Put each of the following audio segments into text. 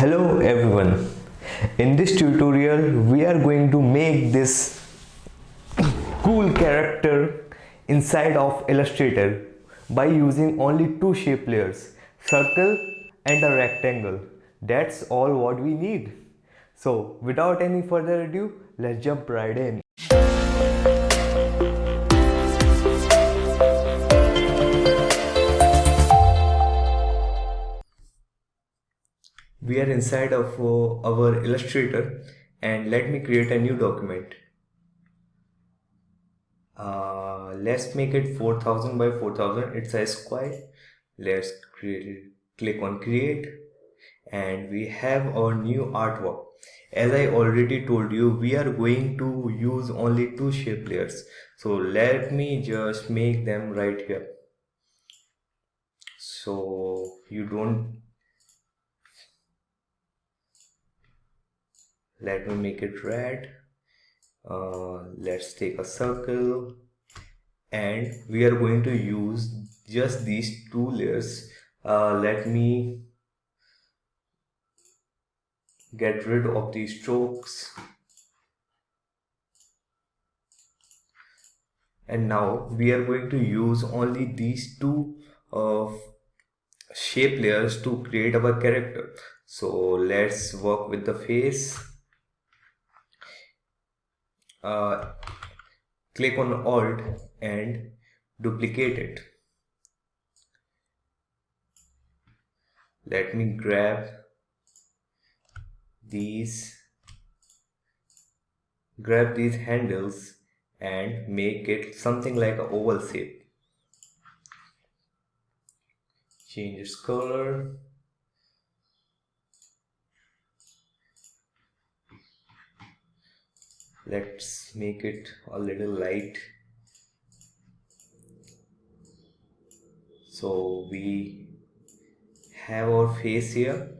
Hello everyone. In this tutorial we are going to make this cool character inside of Illustrator by using only two shape layers, circle and a rectangle. That's all what we need. So without any further ado, let's jump right in. We are inside of our Illustrator, and let me create a new document. Let's make it 4000 by 4000. It's a square. Let's click on create, and we have our new artwork. As I already told you, we are going to use only two shape layers, so let me just make them right here, so you don't. Let me make it red. Let's take a circle, and we are going to use just these two layers. Let me get rid of these strokes, and now we are going to use only these two shape layers to create our character. So let's work with the face. Click on Alt and duplicate it. Let me grab these handles and make it something like an oval shape. Change its color. Let's make it a little light. So we have our face here.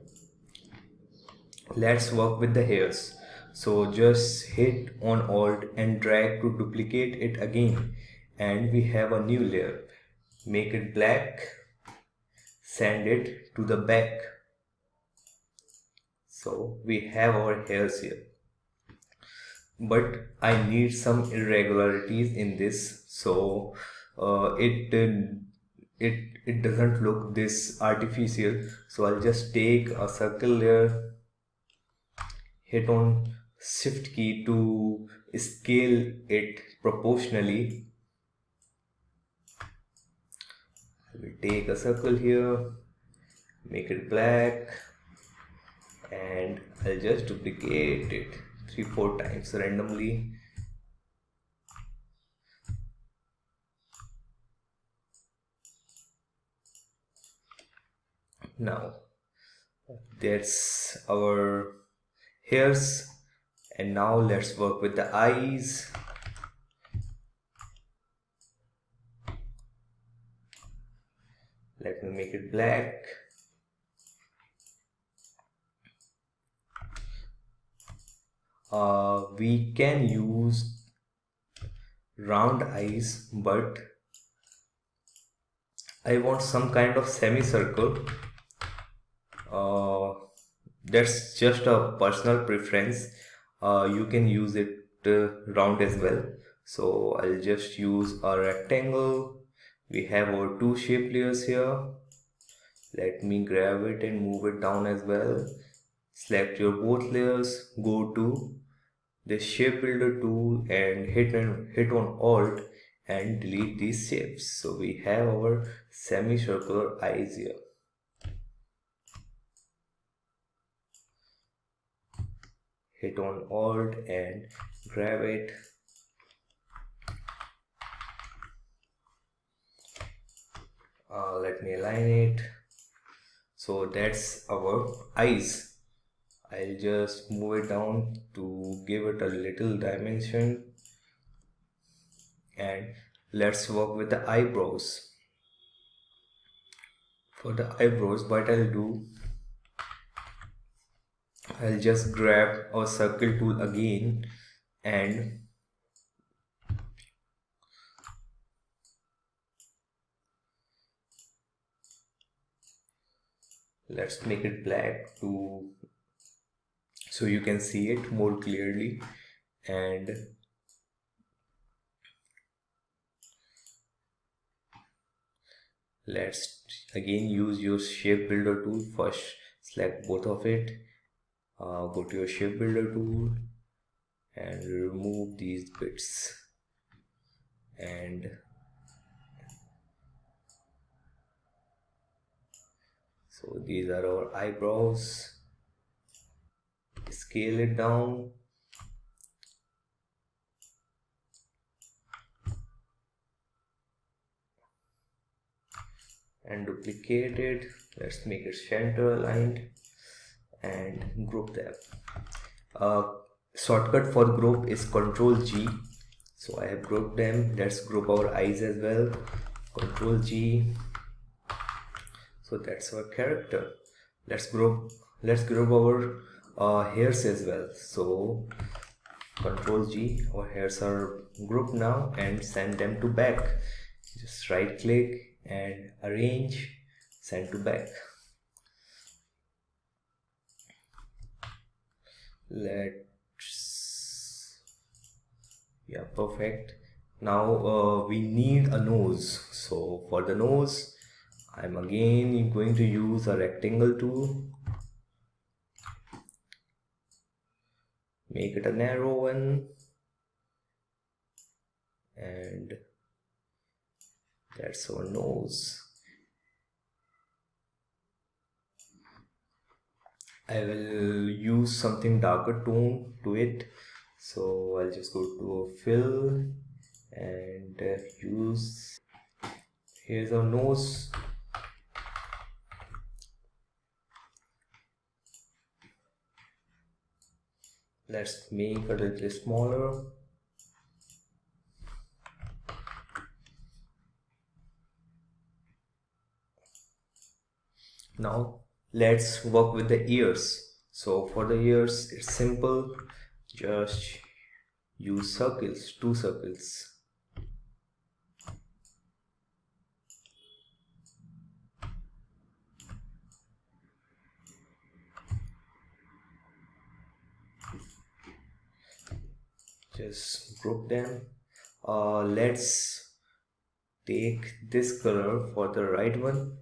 Let's work with the hairs. So just hit on Alt and drag to duplicate it again, and we have a new layer. Make it black, send it to the back. So we have our hairs here, but I need some irregularities in this, so it doesn't look this artificial. So I'll just take a circle layer, hit on shift key to scale it proportionally. I will take a circle here, make it black, and I'll just duplicate it 3-4 times randomly. Now that's our hairs, and now let's work with the eyes. Let me make it black. We can use round eyes, but I want some kind of semicircle. That's just a personal preference. You can use it round as well. So I'll just use a rectangle. We have our two shape layers here. Let me grab it and move it down as well. Select your both layers, go to the shape builder tool and hit on Alt and delete these shapes. So we have our semicircular eyes here. Hit on Alt and grab it. Let me align it. So that's our eyes. I'll just move it down to give it a little dimension, and let's work with the eyebrows. For the eyebrows, what I'll do, I'll just grab a circle tool again and let's make it black to so you can see it more clearly. And let's again use your shape builder tool. First select both of it, go to your shape builder tool and remove these bits, and so these are our eyebrows. Scale it down and duplicate it. Let's make it center aligned and group them. Shortcut for group is Ctrl G. So I have grouped them. Let's group our eyes as well. Ctrl G. So that's our character. Let's group our hairs as well. So Ctrl G, our hairs are grouped now, and send them to back. Just right click and arrange, send to back. Yeah, perfect. Now we need a nose. So for the nose, I'm again going to use a rectangle tool. Make it a narrow one, and that's our nose. I will use something darker tone to it, so I'll just go to fill and use, here's our nose. Let's make it a little smaller. Now let's work with the ears. So for the ears, it's simple. Just use circles, 2 circles. Just group them. Let's take this color for the right one,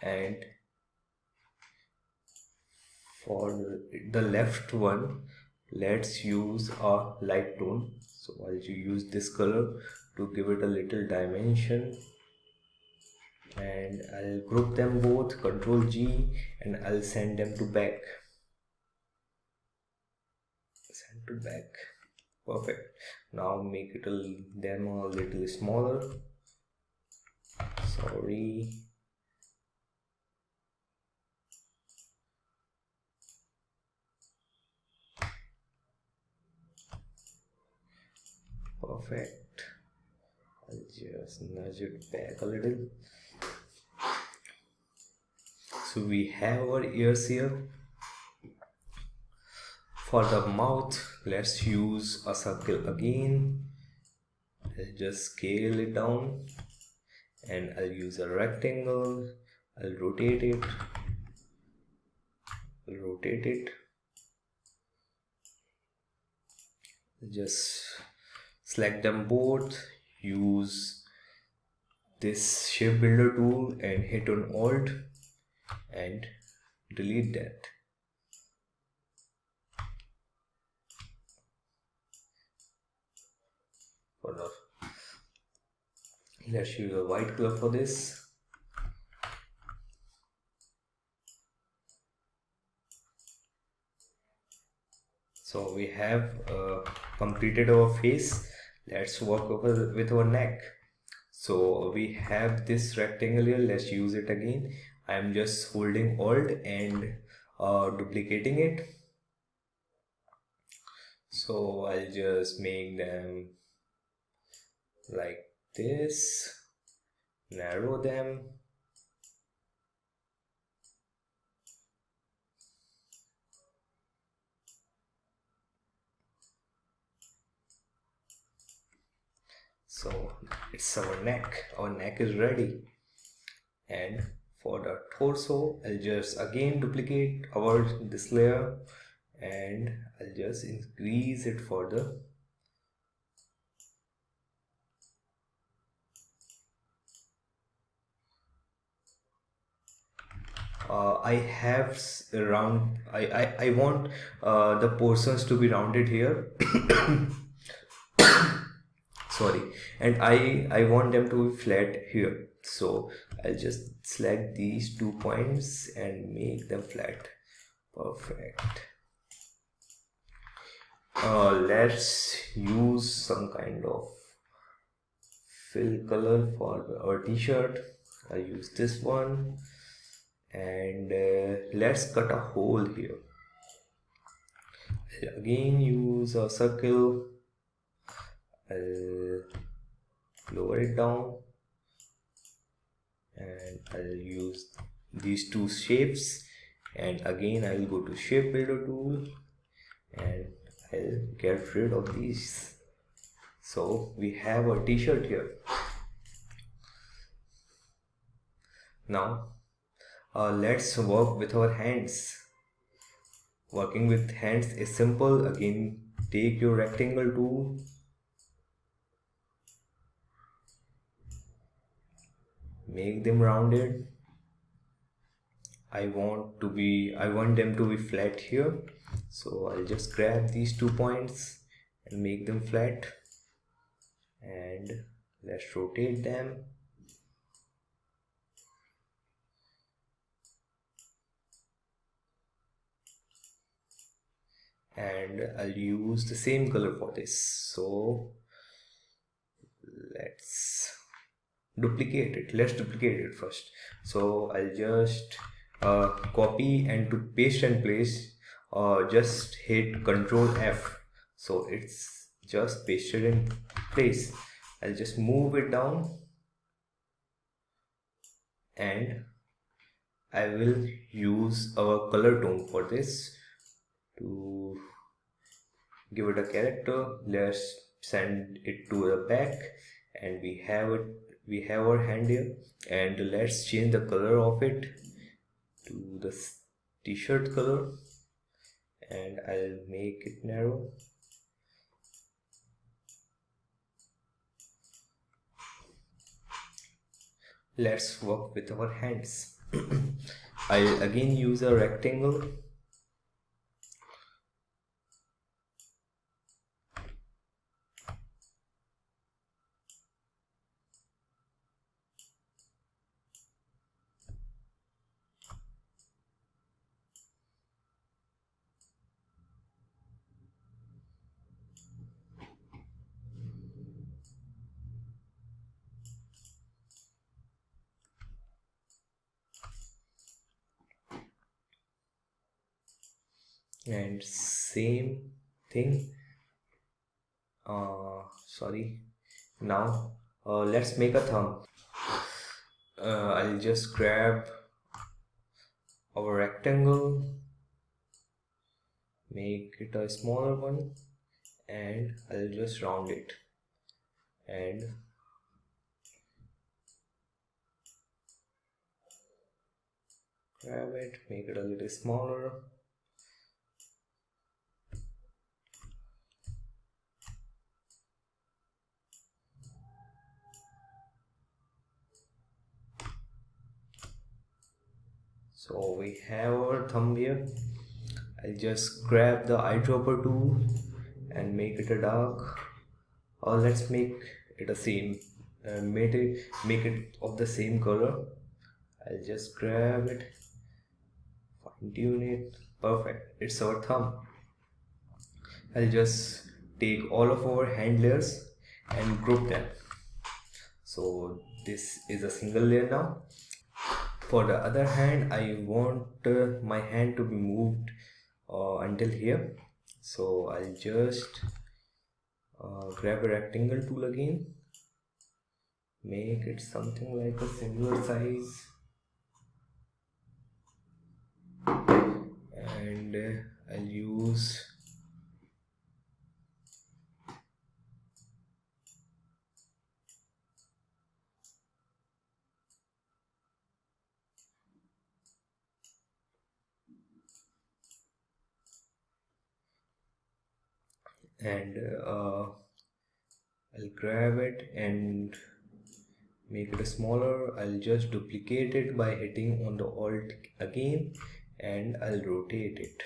and for the left one let's use a light tone. So I'll use this color to give it a little dimension, and I'll group them both, Ctrl G, and I'll send them to back. Send to back. Perfect. Now make it them a little smaller. Sorry. Perfect. I'll just nudge it back a little. So we have our ears here. For the mouth, let's use a circle again. I'll just scale it down, and I'll use a rectangle. I'll rotate it. Just select them both, use this shape builder tool and hit on Alt and delete that. Let's use a white color for this. So we have completed our face. Let's work with our neck. So we have this rectangle here. Let's use it again. I'm just holding Alt and duplicating it. So I'll just make them like this, narrow them. So it's our neck. Our neck is ready. And for the torso, I'll just again duplicate this layer and I'll just increase it further. I have round. I want the portions to be rounded here. Sorry, and I want them to be flat here. So I'll just select these 2 points and make them flat. Perfect. Let's use some kind of fill color for our t-shirt. I'll use this one, and let's cut a hole here. Again use a circle. I'll lower it down, and I'll use these two shapes, and again I'll go to shape builder tool and I'll get rid of these. So we have a t-shirt here. Now let's work with our hands. Working with hands is simple. Again, take your rectangle tool, make them rounded. I want them to be flat here, so I'll just grab these 2 points and make them flat, and let's rotate them. And I'll use the same color for this, so let's duplicate it first. So I'll just copy, and to paste and place, just hit Ctrl F, so it's just pasted in place. I'll just move it down, and I will use our color tone for this to give it a character. Let's send it to the back, and we have our hand here, and let's change the color of it to the t-shirt color, and I'll make it narrow. Let's work with our hands. I'll again use a rectangle, and same thing. Sorry. Now let's make a thumb. I'll just grab our rectangle, make it a smaller one, and I'll just round it, and grab it, make it a little smaller. So we have our thumb here. I'll just grab the eyedropper tool and make it a dark, or let's make it a same, make it of the same color. I'll just grab it, fine tune it. Perfect, it's our thumb. I'll just take all of our hand layers and group them. So this is a single layer now. For the other hand, I want my hand to be moved until here. So I'll just grab a rectangle tool again, make it something like a similar size, and I'll use and I'll grab it and make it smaller. I'll just duplicate it by hitting on the Alt again, and I'll rotate it.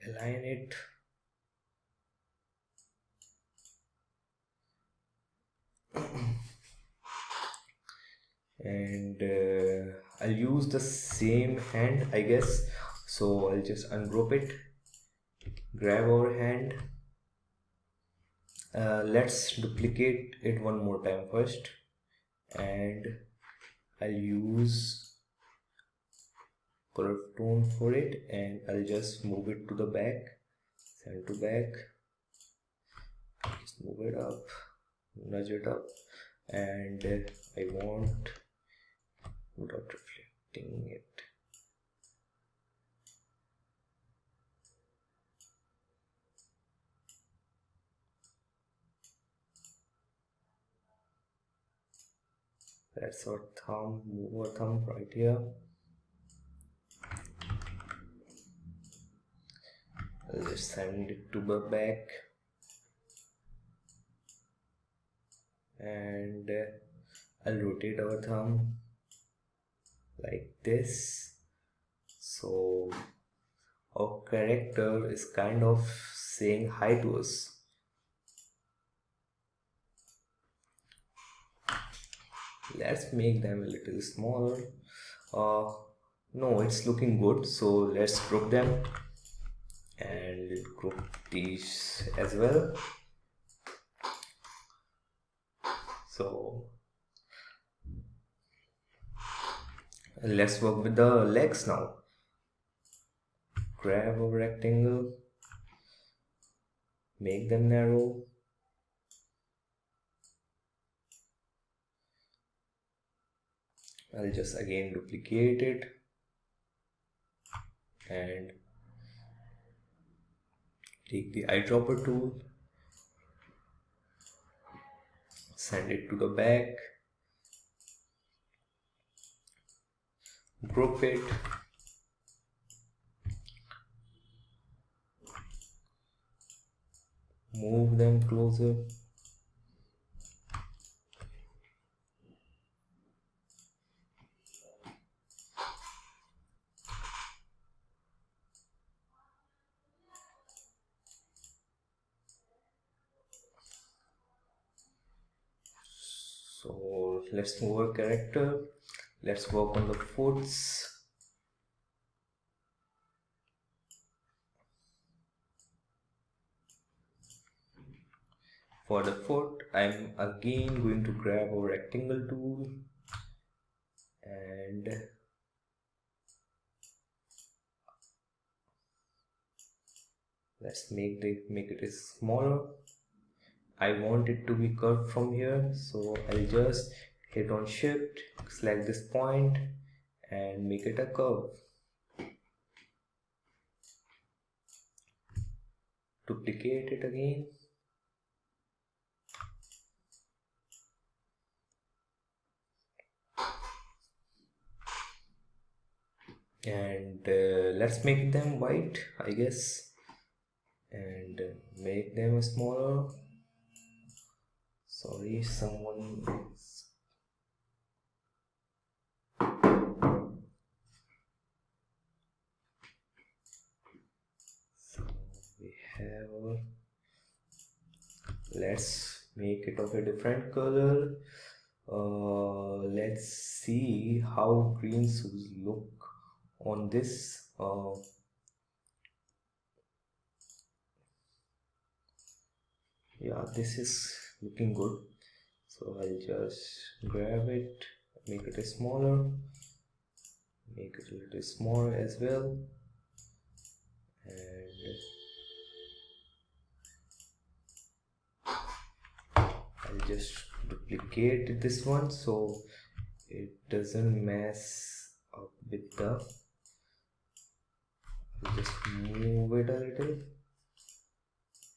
Align it. And I'll use the same hand, I guess. So I'll just ungroup it, grab our hand. Let's duplicate it one more time first, and I'll use color tone for it, and I'll just move it to the back, send to back, just move it up, nudge it up, and I want without reflecting it. That's our thumb, move our thumb right here. I'll just send it to the back, and I'll rotate our thumb like this. So our character is kind of saying hi to us. Let's make them a little smaller. No, it's looking good, so let's group them and group these as well. So let's work with the legs now. Grab a rectangle, make them narrow, I'll just again duplicate it and take the eyedropper tool, send it to the back, group it, move them closer, so let's move our character, let's work on the foots. For the foot, I'm again going to grab a rectangle tool and let's make it smaller. I want it to be curved from here, so I'll just hit on shift, select this point and make it a curve. Duplicate it again. And let's make them white, I guess, and make them smaller. Sorry, someone is... So we have, let's make it of a different color. Let's see how green shoes look on this. Yeah, this is looking good, so I'll just grab it, make it smaller, make it a little smaller as well, and I'll just duplicate this one so it doesn't mess up with the... I'll just move it a little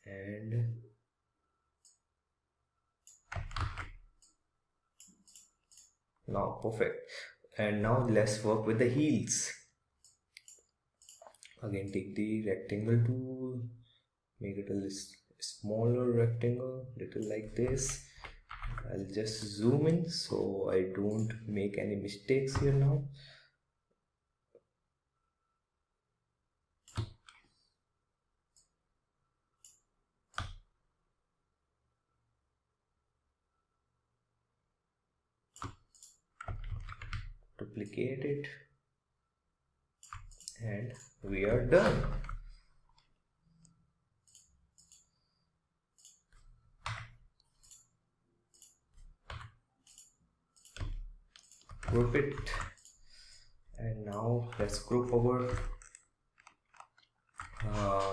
and now perfect. And now let's work with the heels. Again, take the rectangle tool, make it a smaller rectangle, little like this. I'll just zoom in so I don't make any mistakes here now. Duplicate it, and we are done. Group it, and now let's group our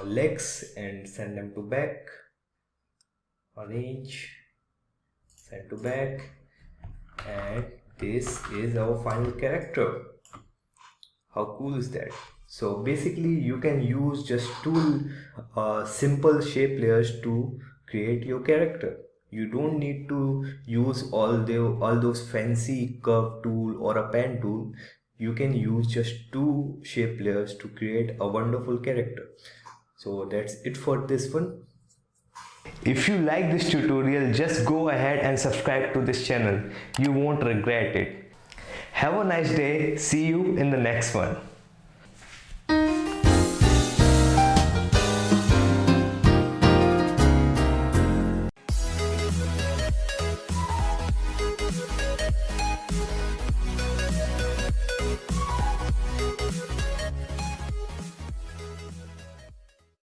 legs and send them to back. Arrange, send to back, and this is our final character. How cool is that? So basically you can use just two simple shape layers to create your character. You don't need to use all those fancy curve tool or a pen tool. You can use just two shape layers to create a wonderful character. So that's it for this one. If you like this tutorial, just go ahead and subscribe to this channel. You won't regret it. Have a nice day. See you in the next one.